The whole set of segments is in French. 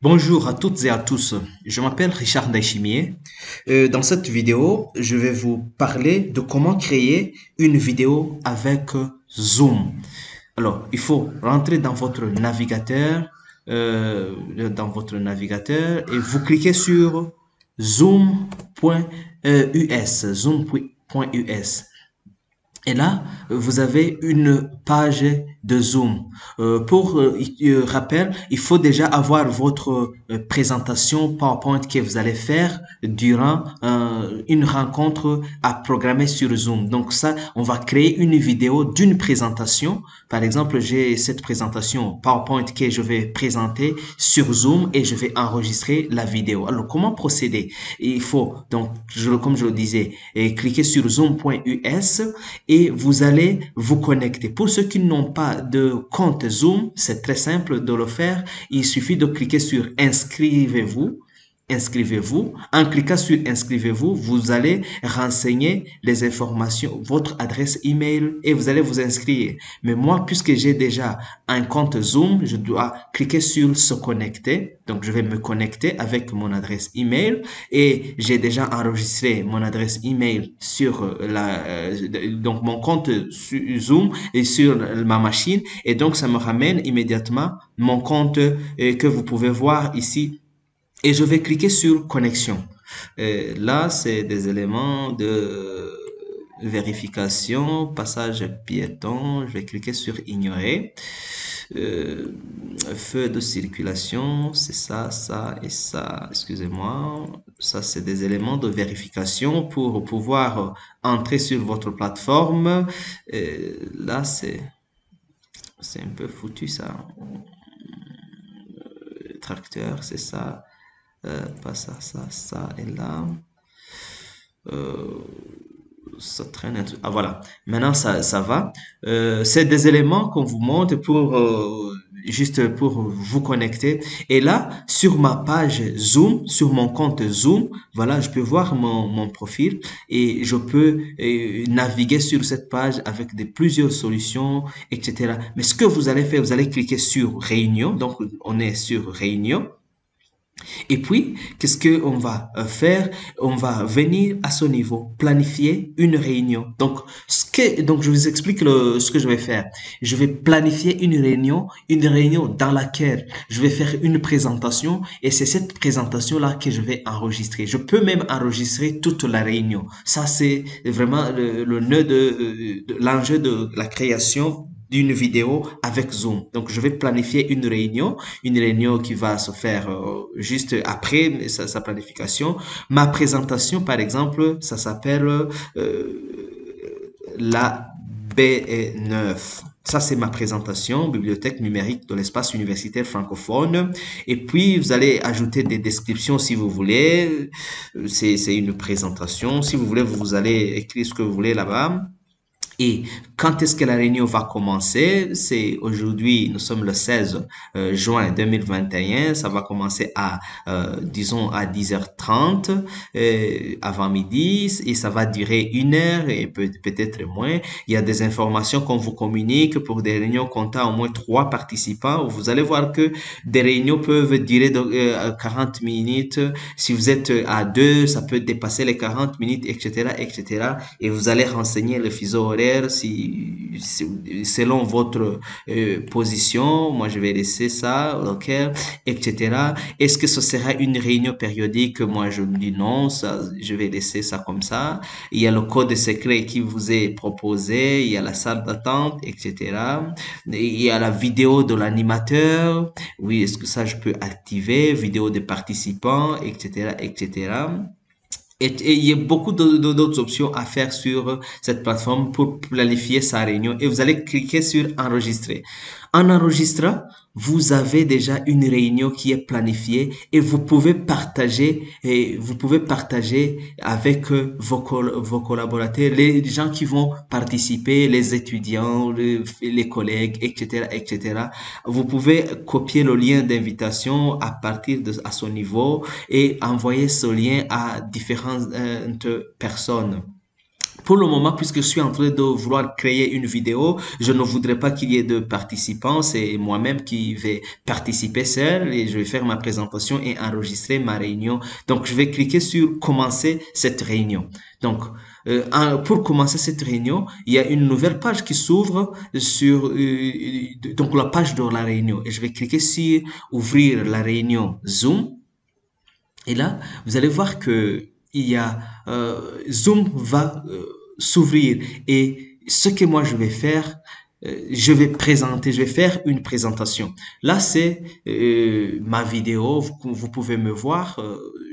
Bonjour à toutes et à tous, je m'appelle Richard Ndaïchimier. Dans cette vidéo, je vais vous parler de comment créer une vidéo avec Zoom. Alors, il faut rentrer dans votre navigateur et vous cliquez sur zoom.us, zoom.us. Et là, vous avez une page de Zoom. Pour rappel, il faut déjà avoir votre présentation PowerPoint que vous allez faire durant une rencontre à programmer sur Zoom. Donc ça, on va créer une vidéo d'une présentation. Par exemple, j'ai cette présentation PowerPoint que je vais présenter sur Zoom et je vais enregistrer la vidéo. Alors, comment procéder? Il faut, donc, comme je le disais, cliquer sur zoom.us et vous allez vous connecter. Pour ceux qui n'ont pas de compte Zoom, c'est très simple de le faire. Il suffit de cliquer sur inscrivez-vous. Inscrivez-vous. En cliquant sur inscrivez-vous, vous allez renseigner les informations, votre adresse email et vous allez vous inscrire. Mais moi, puisque j'ai déjà un compte Zoom, je dois cliquer sur se connecter. Donc, je vais me connecter avec mon adresse email et j'ai déjà enregistré mon adresse email sur donc mon compte Zoom et sur ma machine et donc ça me ramène immédiatement mon compte que vous pouvez voir ici et je vais cliquer sur connexion. Là, c'est des éléments de vérification, passage piéton. Je vais cliquer sur ignorer. Euh, Feu de circulation, c'est ça, ça et ça. Excusez-moi. Ça, c'est des éléments de vérification pour pouvoir entrer sur votre plateforme. Là, c'est un peu foutu ça. Tracteur, c'est ça. Pas ça, ça et là. Euh, Ça traîne un truc. Ah voilà, maintenant ça va. C'est des éléments qu'on vous montre pour juste pour vous connecter. Et là, sur ma page Zoom, sur mon compte Zoom, voilà, je peux voir mon profil et je peux naviguer sur cette page avec plusieurs solutions, etc. Mais ce que vous allez faire, vous allez cliquer sur Réunion. Donc, on est sur Réunion. Et puis, qu'est-ce qu'on va faire? On va venir à ce niveau, planifier une réunion. Donc je vous explique ce que je vais faire. Je vais planifier une réunion dans laquelle je vais faire une présentation et c'est cette présentation-là que je vais enregistrer. Je peux même enregistrer toute la réunion. Ça, c'est vraiment le nœud de l'enjeu de la création d'une vidéo avec Zoom. Donc, je vais planifier une réunion qui va se faire juste après sa planification. Ma présentation, par exemple, ça s'appelle la B9. Ça, c'est ma présentation, bibliothèque numérique de l'espace universitaire francophone. Et puis, vous allez ajouter des descriptions si vous voulez. C'est une présentation. Si vous voulez, vous allez écrire ce que vous voulez là-bas. Et quand est-ce que la réunion va commencer? C'est aujourd'hui, nous sommes le 16 juin 2021. Ça va commencer disons, à 10h30 avant midi et ça va durer 1 heure et peut-être moins. Il y a des informations qu'on vous communique pour des réunions comptant au moins 3 participants. Vous allez voir que des réunions peuvent durer 40 minutes. Si vous êtes à 2, ça peut dépasser les 40 minutes, etc., etc. Et vous allez renseigner le fuseau horaire selon votre position. Moi, je vais laisser ça, local, etc. Est-ce que ce sera une réunion périodique? Moi, je me dis non, ça, je vais laisser ça comme ça. Il y a le code secret qui vous est proposé, il y a la salle d'attente, etc. Il y a la vidéo de l'animateur. Oui, est-ce que ça, je peux activer? Vidéo des participants, etc., etc. Et il y a beaucoup d'autres options à faire sur cette plateforme pour planifier sa réunion. Et vous allez cliquer sur enregistrer. En enregistrant, vous avez déjà une réunion qui est planifiée et vous pouvez partager avec vos collaborateurs, les gens qui vont participer, les étudiants, les collègues, etc., etc. Vous pouvez copier le lien d'invitation à ce niveau et envoyer ce lien à différentes personnes. Pour le moment, puisque je suis en train de vouloir créer une vidéo, je ne voudrais pas qu'il y ait de participants. C'est moi-même qui vais participer seul et je vais faire ma présentation et enregistrer ma réunion. Donc, je vais cliquer sur commencer cette réunion. Donc, pour commencer cette réunion, il y a une nouvelle page qui s'ouvre sur donc la page de la réunion. Et je vais cliquer sur ouvrir la réunion Zoom. Et là, vous allez voir que il y a Zoom va s'ouvrir et ce que moi je vais faire, je vais présenter, je vais faire une présentation. Là, c'est ma vidéo. Vous pouvez me voir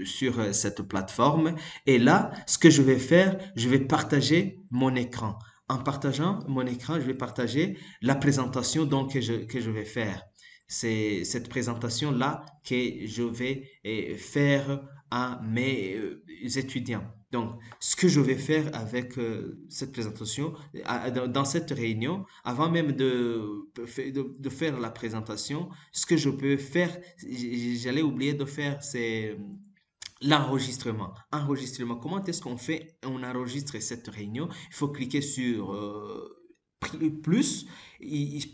sur cette plateforme. Et là, ce que je vais faire, je vais partager mon écran. En partageant mon écran, je vais partager la présentation donc que je vais faire. C'est cette présentation-là que je vais faire à mes étudiants. Donc, ce que je vais faire avec cette présentation, dans cette réunion, avant même de faire la présentation, ce que je peux faire, j'allais oublier de faire, c'est l'enregistrement. Enregistrement. Comment est-ce qu'on fait? On enregistre cette réunion. Il faut cliquer sur plus,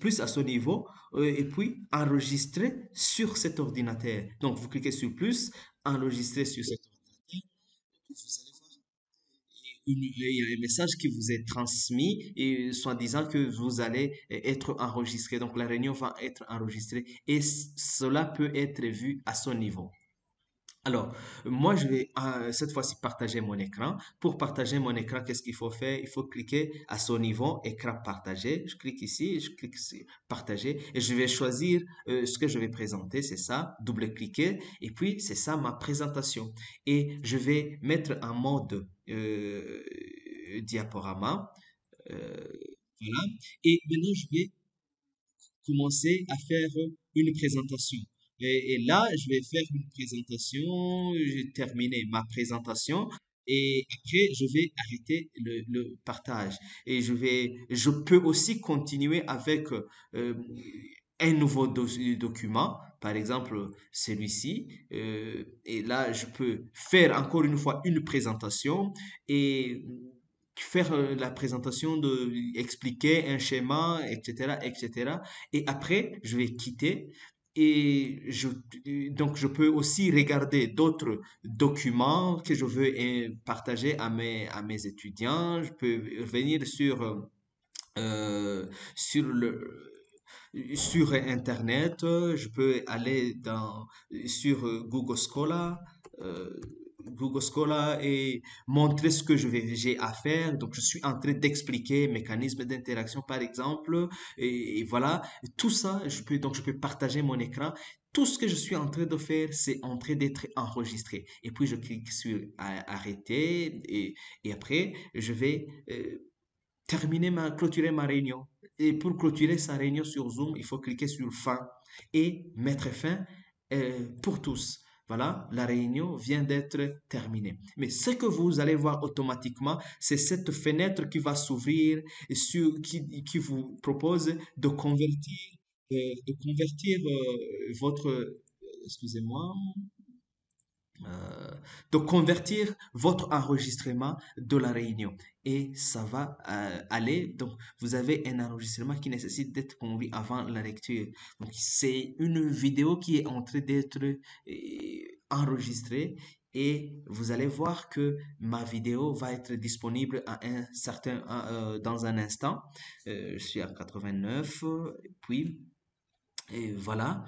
plus à ce niveau, et puis enregistrer sur cet ordinateur. Donc, vous cliquez sur plus, enregistrer sur cet ordinateur. Vous allez voir il y a un message qui vous est transmis et soit disant que vous allez être enregistré. Donc, la réunion va être enregistrée et cela peut être vu à son niveau. Alors, moi, je vais cette fois-ci partager mon écran. Pour partager mon écran, qu'est-ce qu'il faut faire? Il faut cliquer à son niveau, écran partagé. Je clique ici, je clique sur partager et je vais choisir ce que je vais présenter. C'est ça, double-cliquer. Et puis, c'est ça ma présentation. Et je vais mettre en mode diaporama. euh, voilà. Et maintenant, je vais commencer à faire une présentation. Et là, je vais faire une présentation, j'ai terminé ma présentation et après, je vais arrêter le partage. Et je peux aussi continuer avec euh, un nouveau document, par exemple celui-ci. Et là, je peux faire encore une fois une présentation et faire la présentation, de expliquer un schéma, etc., etc. Et après, je vais quitter et donc je peux aussi regarder d'autres documents que je veux partager à mes étudiants. Je peux venir sur sur Internet, je peux aller sur Google Scholar, euh, Google Scholar et montrer ce que j'ai à faire. Donc, je suis en train d'expliquer mécanisme d'interaction, par exemple, et voilà. Tout ça, donc, je peux partager mon écran. Tout ce que je suis en train de faire, c'est en train d'être enregistré. Et puis, je clique sur arrêter et après, je vais clôturer ma réunion. Et pour clôturer sa réunion sur Zoom, il faut cliquer sur fin et mettre fin pour tous. Voilà, la réunion vient d'être terminée. Mais ce que vous allez voir automatiquement, c'est cette fenêtre qui va s'ouvrir et qui vous propose de convertir excusez-moi, euh, de convertir votre enregistrement de la réunion. Et ça va aller. Donc, vous avez un enregistrement qui nécessite d'être conduit avant la lecture. Donc, c'est une vidéo qui est en train d'être enregistrée. Et vous allez voir que ma vidéo va être disponible dans un instant. Je suis à 89. Puis, et voilà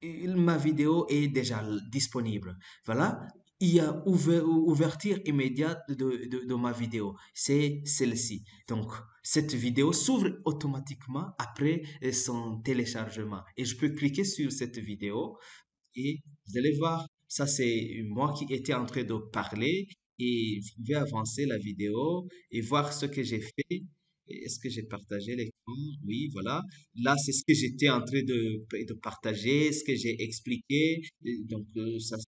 ma vidéo est déjà disponible. Voilà, il y a ouverture immédiate de ma vidéo. C'est celle-ci. Donc, cette vidéo s'ouvre automatiquement après son téléchargement. Et je peux cliquer sur cette vidéo et vous allez voir, ça c'est moi qui étais en train de parler et je vais avancer la vidéo et voir ce que j'ai fait. Est-ce que j'ai partagé l'écran? Oui, voilà. Là, c'est ce que j'étais en train de partager, ce que j'ai expliqué. Et donc,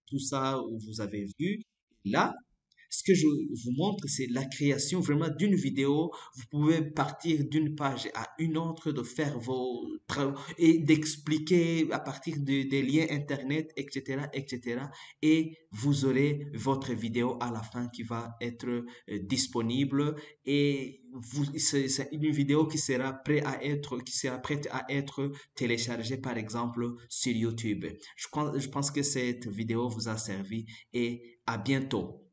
tout ça, vous avez vu. Là, Ce que je vous montre, c'est la création vraiment d'une vidéo. Vous pouvez partir d'une page à une autre, de faire vos travaux et d'expliquer à partir des liens Internet, etc., etc. Et vous aurez votre vidéo à la fin qui va être disponible et c'est une vidéo qui sera prête à être téléchargée, par exemple, sur YouTube. Je pense que cette vidéo vous a servi et à bientôt.